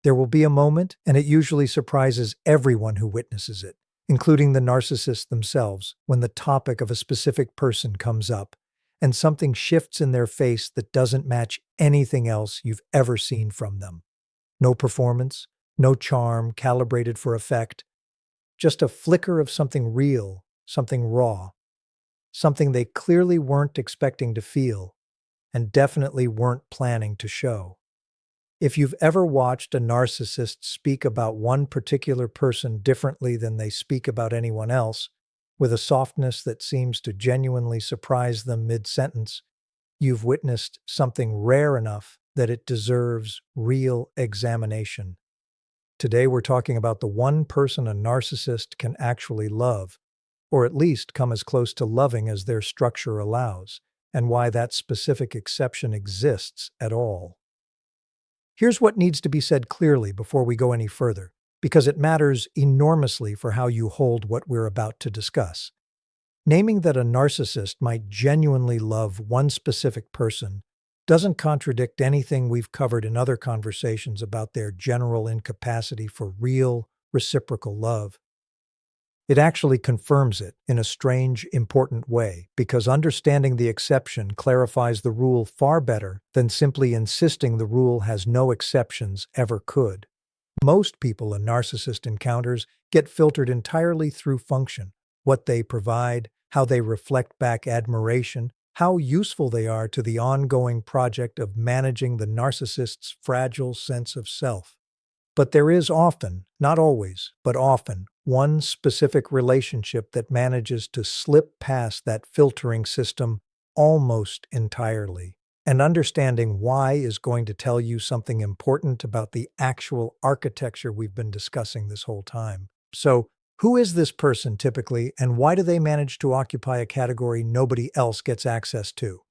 There will be a moment, and it usually surprises everyone who witnesses it, including the narcissists themselves, when the topic of a specific person comes up, and something shifts in their face that doesn't match anything else you've ever seen from them. No performance, no charm calibrated for effect, just a flicker of something real, something raw, something they clearly weren't expecting to feel, and definitely weren't planning to show. If you've ever watched a narcissist speak about one particular person differently than they speak about anyone else, with a softness that seems to genuinely surprise them mid-sentence, you've witnessed something rare enough that it deserves real examination. Today we're talking about the one person a narcissist can actually love, or at least come as close to loving as their structure allows, and why that specific exception exists at all. Here's what needs to be said clearly before we go any further, because it matters enormously for how you hold what we're about to discuss. Naming that a narcissist might genuinely love one specific person doesn't contradict anything we've covered in other conversations about their general incapacity for real, reciprocal love. It actually confirms it in a strange, important way, because understanding the exception clarifies the rule far better than simply insisting the rule has no exceptions ever could. Most people a narcissist encounters get filtered entirely through function, what they provide, how they reflect back admiration, how useful they are to the ongoing project of managing the narcissist's fragile sense of self. But there is often, not always, but often, one specific relationship that manages to slip past that filtering system almost entirely. And understanding why is going to tell you something important about the actual architecture we've been discussing this whole time. So, who is this person typically, and why do they manage to occupy a category nobody else gets access to?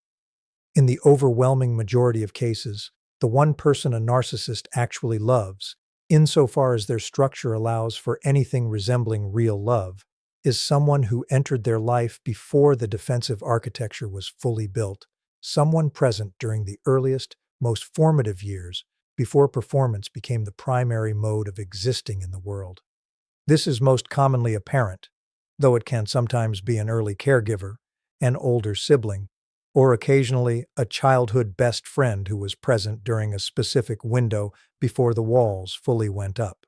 In the overwhelming majority of cases, the one person a narcissist actually loves, insofar as their structure allows for anything resembling real love, is someone who entered their life before the defensive architecture was fully built, someone present during the earliest, most formative years, before performance became the primary mode of existing in the world. This is most commonly a parent, though it can sometimes be an early caregiver, an older sibling, or occasionally a childhood best friend who was present during a specific window before the walls fully went up.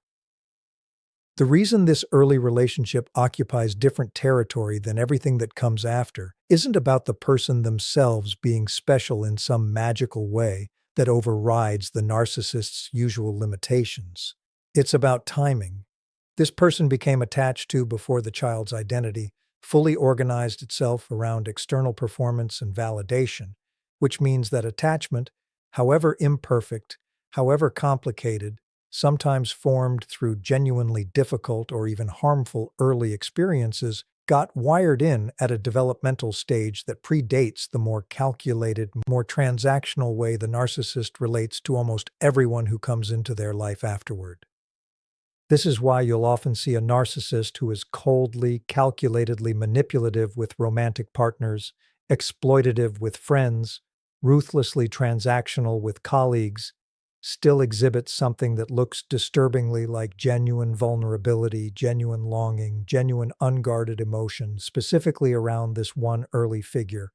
The reason this early relationship occupies different territory than everything that comes after isn't about the person themselves being special in some magical way that overrides the narcissist's usual limitations. It's about timing. This person became attached to before the child's identity fully organized itself around external performance and validation, which means that attachment, however imperfect, however complicated, sometimes formed through genuinely difficult or even harmful early experiences, got wired in at a developmental stage that predates the more calculated, more transactional way the narcissist relates to almost everyone who comes into their life afterward. This is why you'll often see a narcissist who is coldly, calculatedly manipulative with romantic partners, exploitative with friends, ruthlessly transactional with colleagues, still exhibits something that looks disturbingly like genuine vulnerability, genuine longing, genuine unguarded emotion, specifically around this one early figure.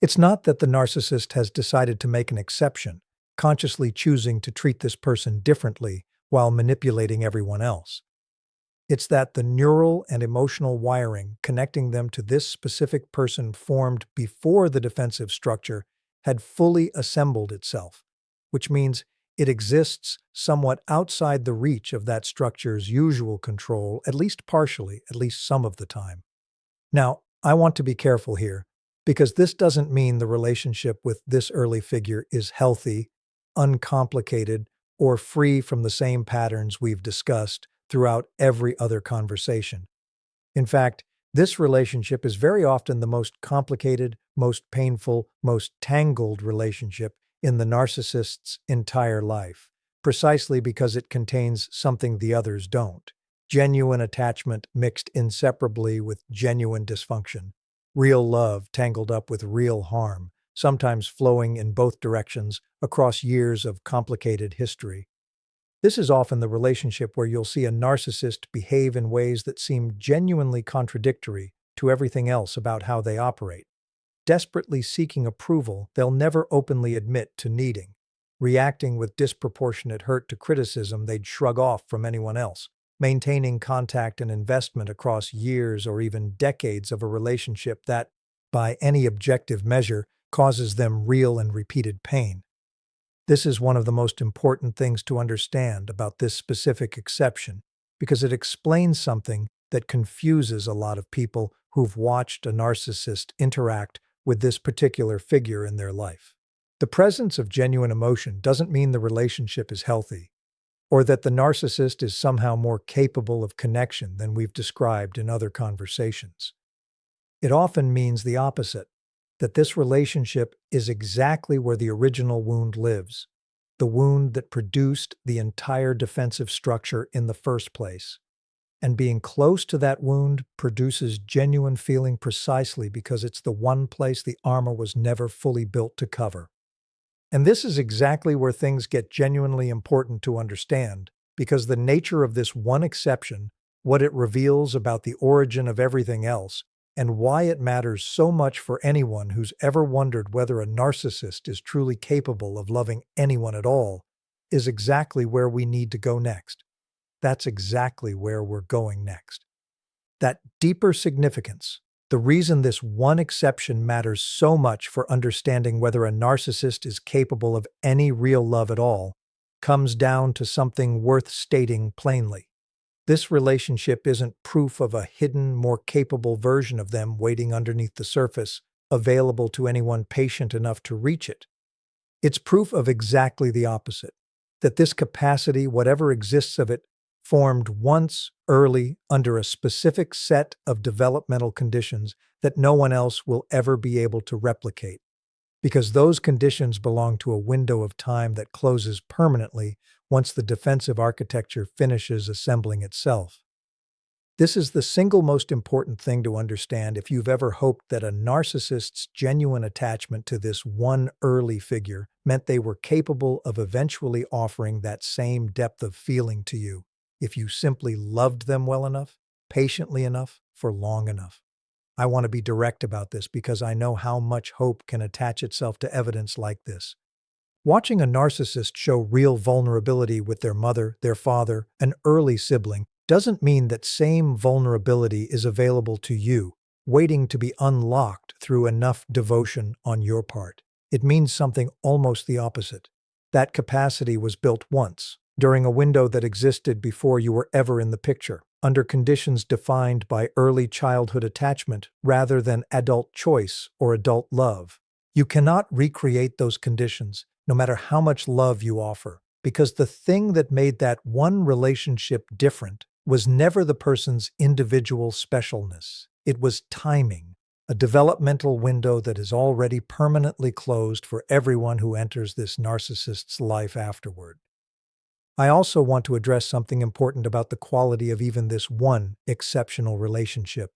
It's not that the narcissist has decided to make an exception, consciously choosing to treat this person differently while manipulating everyone else. It's that the neural and emotional wiring connecting them to this specific person formed before the defensive structure had fully assembled itself, which means it exists somewhat outside the reach of that structure's usual control, at least partially, at least some of the time. Now, I want to be careful here, because this doesn't mean the relationship with this early figure is healthy, uncomplicated, or free from the same patterns we've discussed throughout every other conversation. In fact, this relationship is very often the most complicated, most painful, most tangled relationship in the narcissist's entire life, precisely because it contains something the others don't: genuine attachment mixed inseparably with genuine dysfunction, real love tangled up with real harm, sometimes flowing in both directions across years of complicated history. This is often the relationship where you'll see a narcissist behave in ways that seem genuinely contradictory to everything else about how they operate. Desperately seeking approval they'll never openly admit to needing, reacting with disproportionate hurt to criticism they'd shrug off from anyone else, maintaining contact and investment across years or even decades of a relationship that, by any objective measure, causes them real and repeated pain. This is one of the most important things to understand about this specific exception, because it explains something that confuses a lot of people who've watched a narcissist interact with this particular figure in their life. The presence of genuine emotion doesn't mean the relationship is healthy, or that the narcissist is somehow more capable of connection than we've described in other conversations. It often means the opposite, that this relationship is exactly where the original wound lives, the wound that produced the entire defensive structure in the first place. And being close to that wound produces genuine feeling precisely because it's the one place the armor was never fully built to cover. And this is exactly where things get genuinely important to understand, because the nature of this one exception, what it reveals about the origin of everything else, and why it matters so much for anyone who's ever wondered whether a narcissist is truly capable of loving anyone at all, is exactly where we need to go next. That's exactly where we're going next. That deeper significance, the reason this one exception matters so much for understanding whether a narcissist is capable of any real love at all, comes down to something worth stating plainly. This relationship isn't proof of a hidden, more capable version of them waiting underneath the surface, available to anyone patient enough to reach it. It's proof of exactly the opposite, that this capacity, whatever exists of it, formed once, early, under a specific set of developmental conditions that no one else will ever be able to replicate, because those conditions belong to a window of time that closes permanently once the defensive architecture finishes assembling itself. This is the single most important thing to understand if you've ever hoped that a narcissist's genuine attachment to this one early figure meant they were capable of eventually offering that same depth of feeling to you, if you simply loved them well enough, patiently enough, for long enough. I want to be direct about this because I know how much hope can attach itself to evidence like this. Watching a narcissist show real vulnerability with their mother, their father, an early sibling, doesn't mean that same vulnerability is available to you, waiting to be unlocked through enough devotion on your part. It means something almost the opposite. That capacity was built once, during a window that existed before you were ever in the picture, under conditions defined by early childhood attachment rather than adult choice or adult love. You cannot recreate those conditions, no matter how much love you offer, because the thing that made that one relationship different was never the person's individual specialness. It was timing, a developmental window that is already permanently closed for everyone who enters this narcissist's life afterward. I also want to address something important about the quality of even this one exceptional relationship,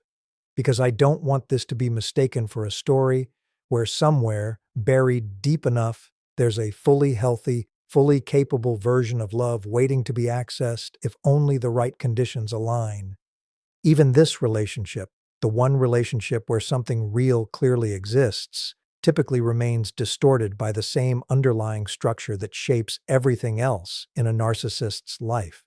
because I don't want this to be mistaken for a story where somewhere, buried deep enough, there's a fully healthy, fully capable version of love waiting to be accessed if only the right conditions align. Even this relationship, the one relationship where something real clearly exists, typically remains distorted by the same underlying structure that shapes everything else in a narcissist's life.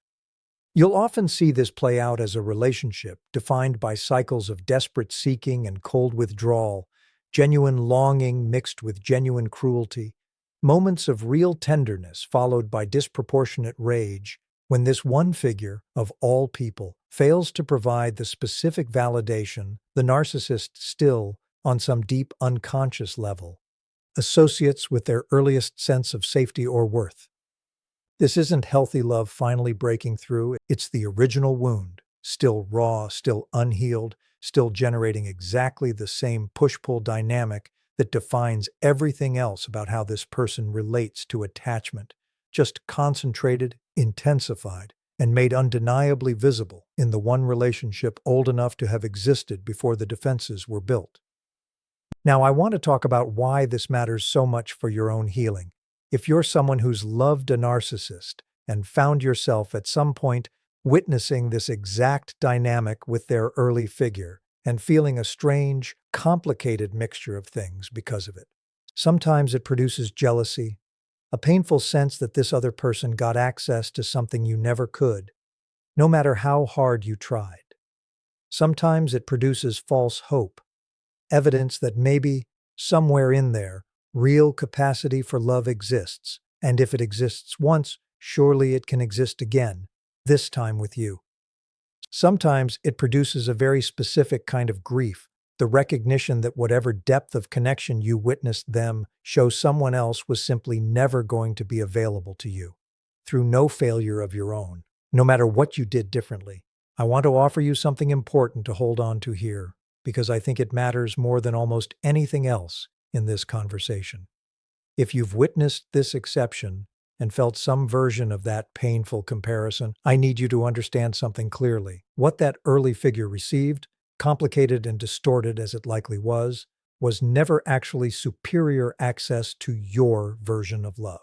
You'll often see this play out as a relationship defined by cycles of desperate seeking and cold withdrawal, genuine longing mixed with genuine cruelty, moments of real tenderness followed by disproportionate rage, when this one figure, of all people, fails to provide the specific validation the narcissist still, on some deep unconscious level, associates with their earliest sense of safety or worth. This isn't healthy love finally breaking through, it's the original wound, still raw, still unhealed, still generating exactly the same push-pull dynamic that defines everything else about how this person relates to attachment, just concentrated, intensified, and made undeniably visible in the one relationship old enough to have existed before the defenses were built. Now, I want to talk about why this matters so much for your own healing. If you're someone who's loved a narcissist, and found yourself at some point witnessing this exact dynamic with their early figure and feeling a strange, complicated mixture of things because of it. Sometimes it produces jealousy, a painful sense that this other person got access to something you never could, no matter how hard you tried. Sometimes it produces false hope, evidence that maybe, somewhere in there, real capacity for love exists, and if it exists once, surely it can exist again, this time with you. Sometimes it produces a very specific kind of grief, the recognition that whatever depth of connection you witnessed them show someone else was simply never going to be available to you, through no failure of your own, no matter what you did differently. I want to offer you something important to hold on to here, because I think it matters more than almost anything else in this conversation. If you've witnessed this exception and felt some version of that painful comparison, I need you to understand something clearly. What that early figure received, complicated and distorted as it likely was never actually superior access to your version of love.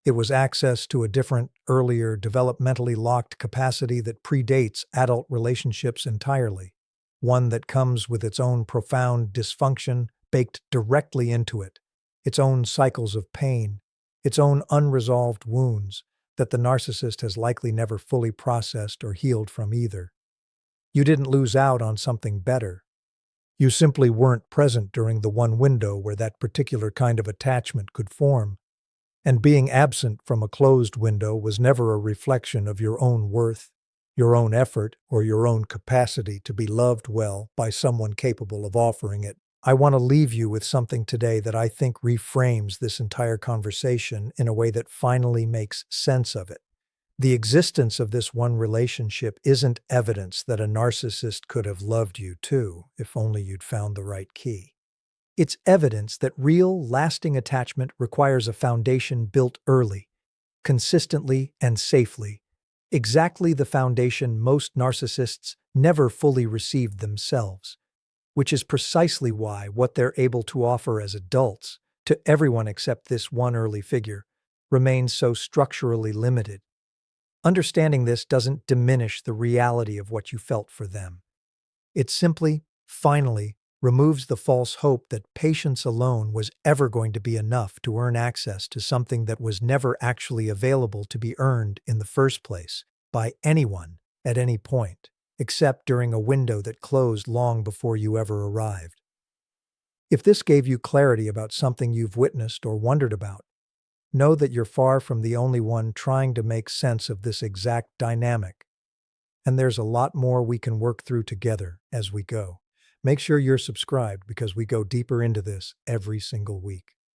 It was access to a different, earlier, developmentally locked capacity that predates adult relationships entirely, one that comes with its own profound dysfunction baked directly into it, its own cycles of pain, its own unresolved wounds that the narcissist has likely never fully processed or healed from either. You didn't lose out on something better. You simply weren't present during the one window where that particular kind of attachment could form. And being absent from a closed window was never a reflection of your own worth, your own effort, or your own capacity to be loved well by someone capable of offering it. I want to leave you with something today that I think reframes this entire conversation in a way that finally makes sense of it. The existence of this one relationship isn't evidence that a narcissist could have loved you too, if only you'd found the right key. It's evidence that real, lasting attachment requires a foundation built early, consistently and safely, exactly the foundation most narcissists never fully received themselves, which is precisely why what they're able to offer as adults, to everyone except this one early figure, remains so structurally limited. Understanding this doesn't diminish the reality of what you felt for them. It simply, finally, removes the false hope that patience alone was ever going to be enough to earn access to something that was never actually available to be earned in the first place by anyone at any point, except during a window that closed long before you ever arrived. If this gave you clarity about something you've witnessed or wondered about, know that you're far from the only one trying to make sense of this exact dynamic. And there's a lot more we can work through together as we go. Make sure you're subscribed because we go deeper into this every single week.